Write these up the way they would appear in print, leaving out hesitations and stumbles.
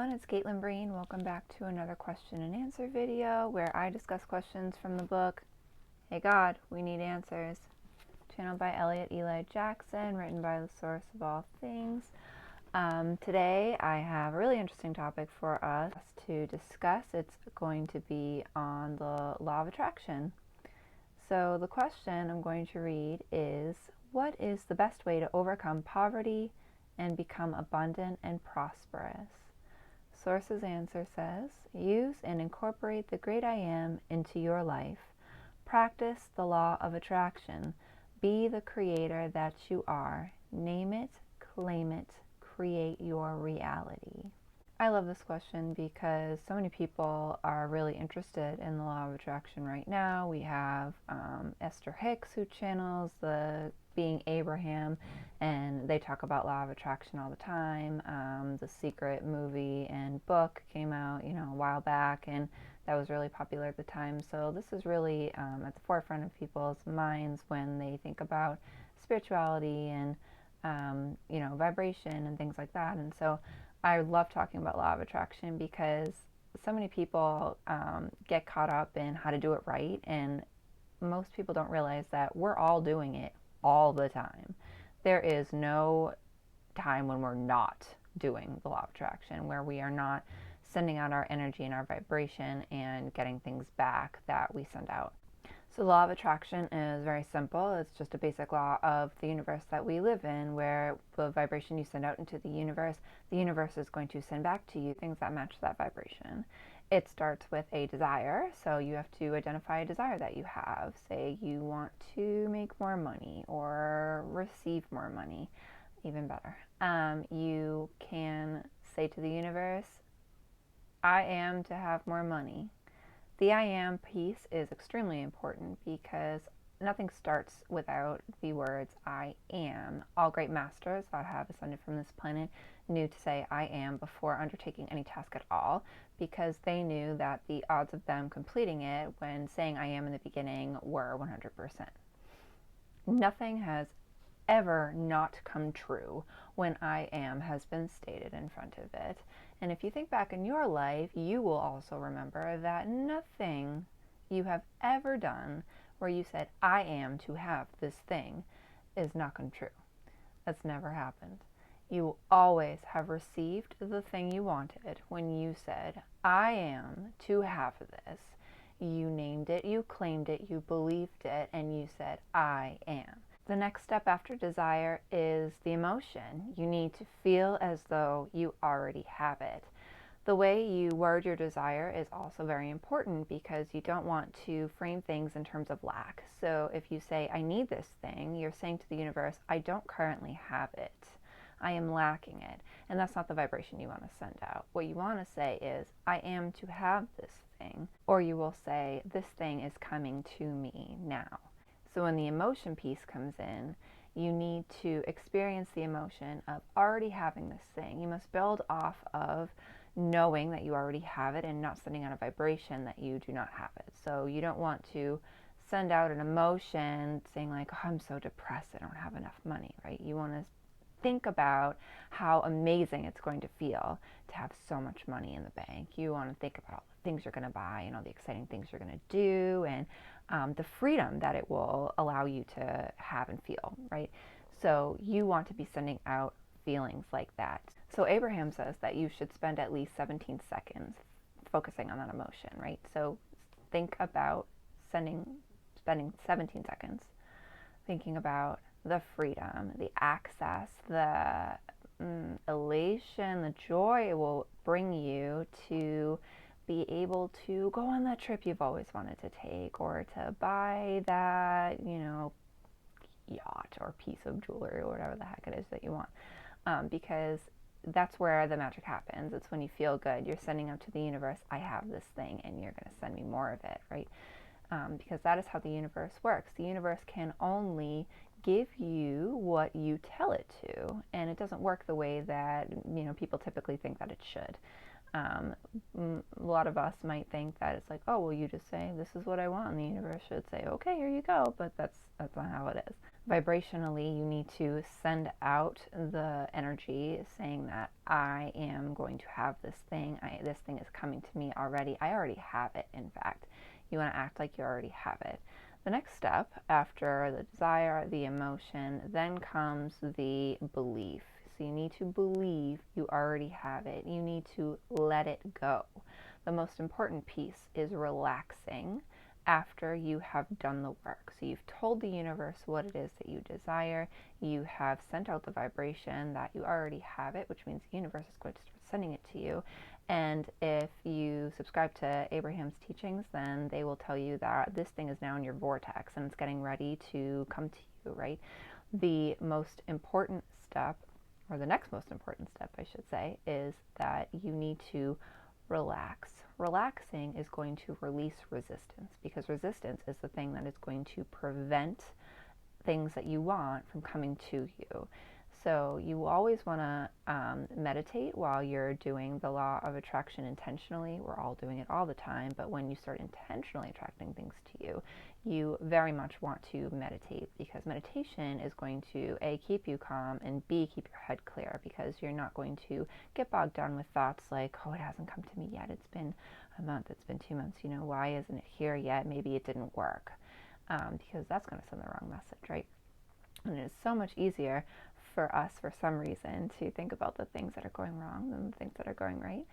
everyone, it's Caitlin Breen. Welcome back to another question and answer video where I discuss questions from the book, Hey God, We Need Answers, channeled by Elliot Eli Jackson, written by the source of all things. Today I have a really interesting topic for us to discuss. It's going to be on the law of attraction. So the question I'm going to read is, what is the best way to overcome poverty and become abundant and prosperous? Source's answer says, use and incorporate the great I am into your life. Practice the law of attraction. Be the creator that you are. Name it, claim it, create your reality. I love this question because so many people are really interested in the law of attraction right now. We have Esther Hicks, who channels the Being Abraham, and they talk about law of attraction all the time. The Secret movie and book came out, a while back, and that was really popular at the time. So this is really at the forefront of people's minds when they think about spirituality and vibration and things like that. And so I love talking about law of attraction because so many people get caught up in how to do it right, and most people don't realize that we're all doing it all the time. There is no time when we're not doing the law of attraction, where we are not sending out our energy and our vibration and getting things back that we send out. So the law of attraction is very simple. It's just a basic law of the universe that we live in, where the vibration you send out into the universe is going to send back to you things that match that vibration. It starts with a desire, so you have to identify a desire that you have. Say you want to make more money or receive more money, even better. You can say to the universe, I am to have more money. The I am piece is extremely important because nothing starts without the words I am. All great masters that have ascended from this planet knew to say I am before undertaking any task at all, because they knew that the odds of them completing it when saying I am in the beginning were 100%. Nothing has ever not come true when I am has been stated in front of it. And if you think back in your life, you will also remember that nothing you have ever done where you said, I am to have this thing, is not come true. That's never happened. You always have received the thing you wanted when you said, I am to have this. You named it, you claimed it, you believed it, and you said, I am. The next step after desire is the emotion. You need to feel as though you already have it. The way you word your desire is also very important because you don't want to frame things in terms of lack. So if you say, I need this thing, you're saying to the universe, I don't currently have it. I am lacking it. And that's not the vibration you want to send out. What you want to say is, I am to have this thing. Or you will say, this thing is coming to me now. So when the emotion piece comes in, you need to experience the emotion of already having this thing. You must build off of knowing that you already have it and not sending out a vibration that you do not have it. So you don't want to send out an emotion saying like, oh, I'm so depressed, I don't have enough money, right? You want to think about how amazing it's going to feel to have so much money in the bank. You want to think about all the things you're going to buy and all the exciting things you're going to do, and the freedom that it will allow you to have and feel, right? So you want to be sending out feelings like that. So Abraham says that you should spend at least 17 seconds focusing on that emotion, right? So think about spending 17 seconds thinking about the freedom, the access, the elation, the joy it will bring you to be able to go on that trip you've always wanted to take, or to buy that, yacht or piece of jewelry or whatever the heck it is that you want. Because that's where the magic happens. It's when you feel good. You're sending out to the universe, I have this thing, and you're going to send me more of it, right? Because that is how the universe works. The universe can only give you what you tell it to, and it doesn't work the way that people typically think that it should. A lot of us might think that it's like, oh, well, you just say this is what I want, and the universe should say, okay, here you go. But that's not how it is. Vibrationally, you need to send out the energy saying that I am going to have this thing. This thing is coming to me already. I already have it, in fact. You want to act like you already have it. The next step after the desire, the emotion, then comes the belief. So you need to believe you already have it. You need to let it go. The most important piece is relaxing after you have done the work. So you've told the universe what it is that you desire. You have sent out the vibration that you already have it, which means the universe is going to start sending it to you. And if you subscribe to Abraham's teachings, then they will tell you that this thing is now in your vortex and it's getting ready to come to you, right? The most important step, or the next most important step, I should say, is that you need to relax. Relaxing is going to release resistance, because resistance is the thing that is going to prevent things that you want from coming to you. So you always want to meditate while you're doing the law of attraction intentionally. We're all doing it all the time, but when you start intentionally attracting things to you, you very much want to meditate, because meditation is going to A, keep you calm, and B, keep your head clear, because you're not going to get bogged down with thoughts like, oh, it hasn't come to me yet. It's been a month. It's been 2 months. Why isn't it here yet? Maybe it didn't work, because that's going to send the wrong message, right? And it is so much easier for us, for some reason, to think about the things that are going wrong than the things that are going right.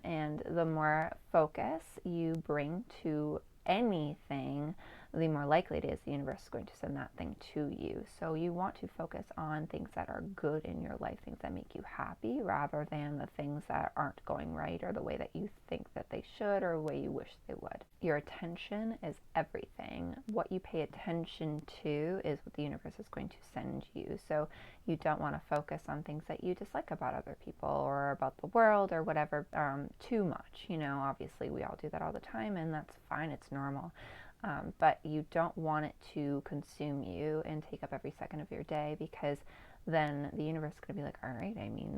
And the more focus you bring to anything, the more likely it is the universe is going to send that thing to you. So you want to focus on things that are good in your life, things that make you happy, rather than the things that aren't going right or the way that you think that they should or the way you wish they would. Your attention is everything. What you pay attention to is what the universe is going to send you. So you don't want to focus on things that you dislike about other people or about the world or whatever too much. Obviously we all do that all the time, and that's fine. It's normal. But you don't want it to consume you and take up every second of your day, because then the universe is going to be like, all right,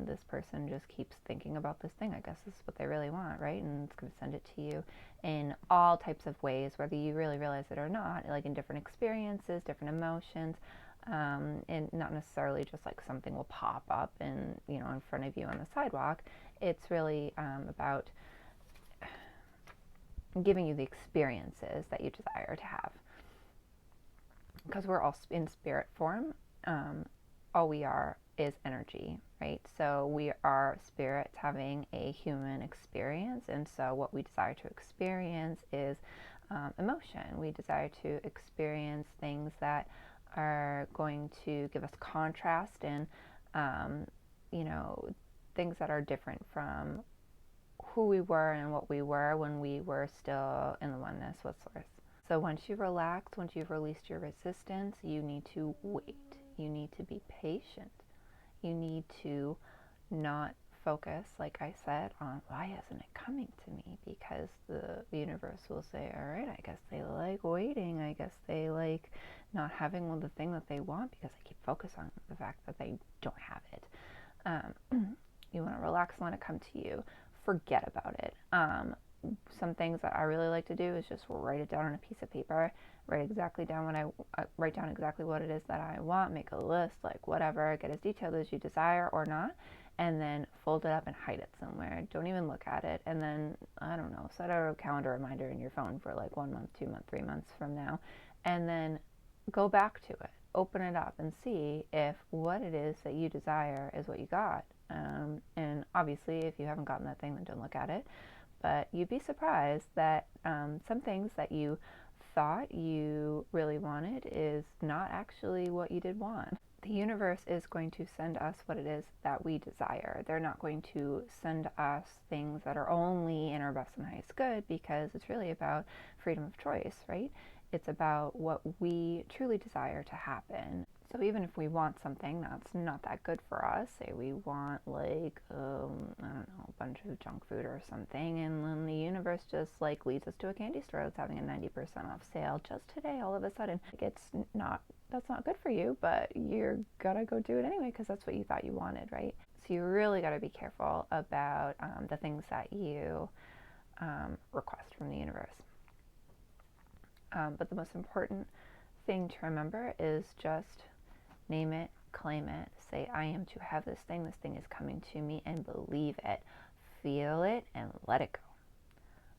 this person just keeps thinking about this thing. I guess this is what they really want, right? And it's going to send it to you in all types of ways, whether you really realize it or not, like in different experiences, different emotions, and not necessarily just like something will pop up in front of you on the sidewalk. It's really about giving you the experiences that you desire to have, because we're all in spirit form. All we are is energy, right? So we are spirits having a human experience, and so what we desire to experience is emotion. We desire to experience things that are going to give us contrast and things that are different from who we were and what we were when we were still in the oneness with Source. So once you relax, once you've released your resistance, you need to wait. You need to be patient. You need to not focus, like I said, on why isn't it coming to me, because the universe will say, all right, I guess they like waiting. I guess they like not having the thing that they want, because they keep focused on the fact that they don't have it. You want to relax and let it come to you. Forget about it. Some things that I really like to do is just write it down on a piece of paper, write down exactly what it is that I want, make a list, like whatever, get as detailed as you desire or not, and then fold it up and hide it somewhere. Don't even look at it. And then, I don't know, set a calendar reminder in your phone for like 1 month, 2 months, 3 months from now, and then go back to it. Open it up and see if what it is that you desire is what you got. And obviously, if you haven't gotten that thing, then don't look at it. But you'd be surprised that some things that you thought you really wanted is not actually what you did want. The universe is going to send us what it is that we desire. They're not going to send us things that are only in our best and highest good, because it's really about freedom of choice, right? It's about what we truly desire to happen. So even if we want something that's not that good for us, say we want like, I don't know, a bunch of junk food or something, and then the universe just like leads us to a candy store that's having a 90% off sale just today, all of a sudden, that's not good for you, but you're gonna go do it anyway because that's what you thought you wanted, right? So you really gotta be careful about the things that you request from the universe. But the most important thing to remember is just name it, claim it, say, I am to have this thing is coming to me, and believe it. Feel it and let it go.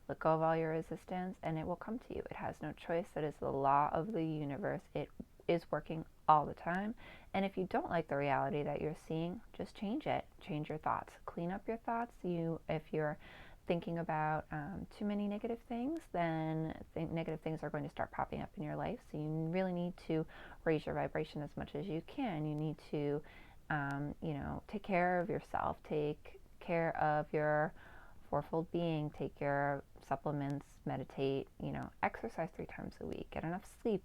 Let go of all your resistance and it will come to you. It has no choice. That is the law of the universe. It is working all the time. And if you don't like the reality that you're seeing, just change it. Change your thoughts. Clean up your thoughts. If you're thinking about too many negative things, then negative things are going to start popping up in your life. So you really need to raise your vibration as much as you can. You need to, take care of yourself. Take care of your fourfold being. Take your supplements. Meditate. Exercise 3 times a week. Get enough sleep.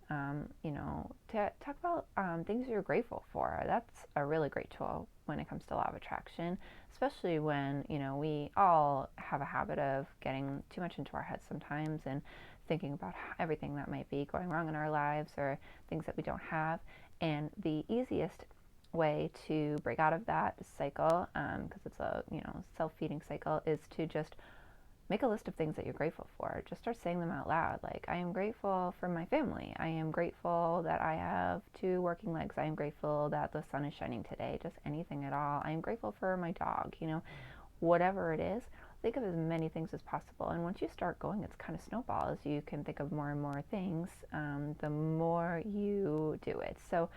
To talk about things you're grateful for. That's a really great tool when it comes to law of attraction, especially when, we all have a habit of getting too much into our heads sometimes and thinking about everything that might be going wrong in our lives or things that we don't have. And the easiest way to break out of that cycle, because it's a, self-feeding cycle, is to just make a list of things that you're grateful for. Just start saying them out loud. Like, I am grateful for my family. I am grateful that I have 2 working legs. I am grateful that the sun is shining today. Just anything at all. I am grateful for my dog. Whatever it is, think of as many things as possible. And once you start going, it's kind of snowballs. You can think of more and more things the more you do it. So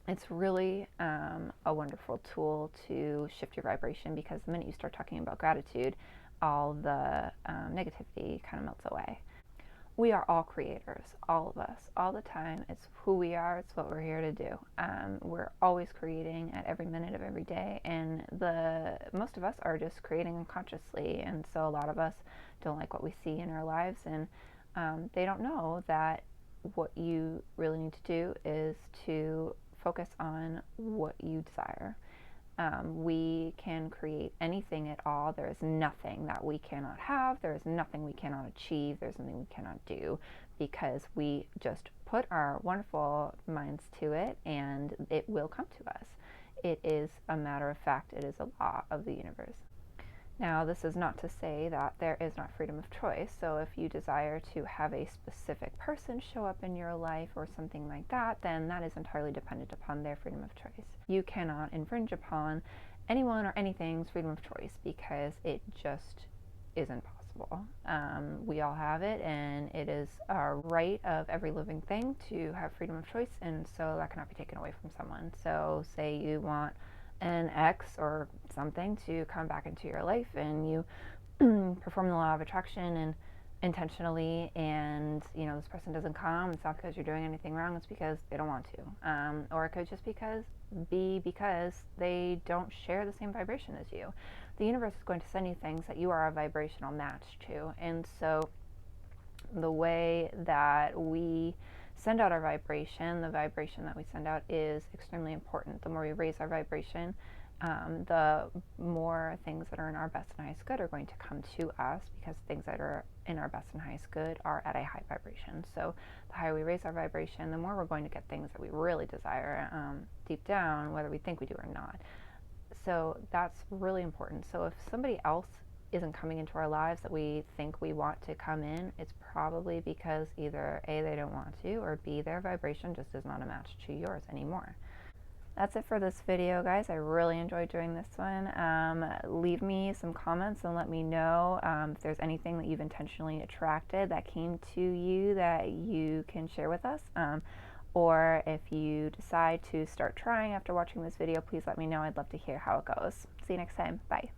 it's really a wonderful tool to shift your vibration, because the minute you start talking about gratitude, all the negativity kind of melts away. We are all creators, all of us, all the time. It's who we are. It's what we're here to do. We're always creating at every minute of every day, and most of us are just creating unconsciously. And so a lot of us don't like what we see in our lives, and they don't know that what you really need to do is to focus on what you desire. We can create anything at all. There is nothing that we cannot have. There is nothing we cannot achieve. There's nothing we cannot do, because we just put our wonderful minds to it and it will come to us. It is a matter of fact. It is a law of the universe. Now, this is not to say that there is not freedom of choice. So if you desire to have a specific person show up in your life or something like that, then that is entirely dependent upon their freedom of choice. You cannot infringe upon anyone or anything's freedom of choice, because it just isn't possible. We all have it, and it is a right of every living thing to have freedom of choice, and so that cannot be taken away from someone. So say you want an ex or something to come back into your life, and you perform the law of attraction and intentionally, and this person doesn't come. It's not because you're doing anything wrong. It's because they don't want to, or it could just because they don't share the same vibration as you. The universe is going to send you things that you are a vibrational match to, and so the way that we send out our vibration, the vibration that we send out is extremely important. The more we raise our vibration, the more things that are in our best and highest good are going to come to us, because things that are in our best and highest good are at a high vibration. So the higher we raise our vibration, the more we're going to get things that we really desire deep down, whether we think we do or not. So that's really important. So if somebody else isn't coming into our lives that we think we want to come in, it's probably because either A, they don't want to, or B, their vibration just is not a match to yours anymore. That's it for this video, guys. I really enjoyed doing this one. Leave me some comments and let me know if there's anything that you've intentionally attracted that came to you that you can share with us. Or if you decide to start trying after watching this video, please let me know. I'd love to hear how it goes. See you next time. Bye.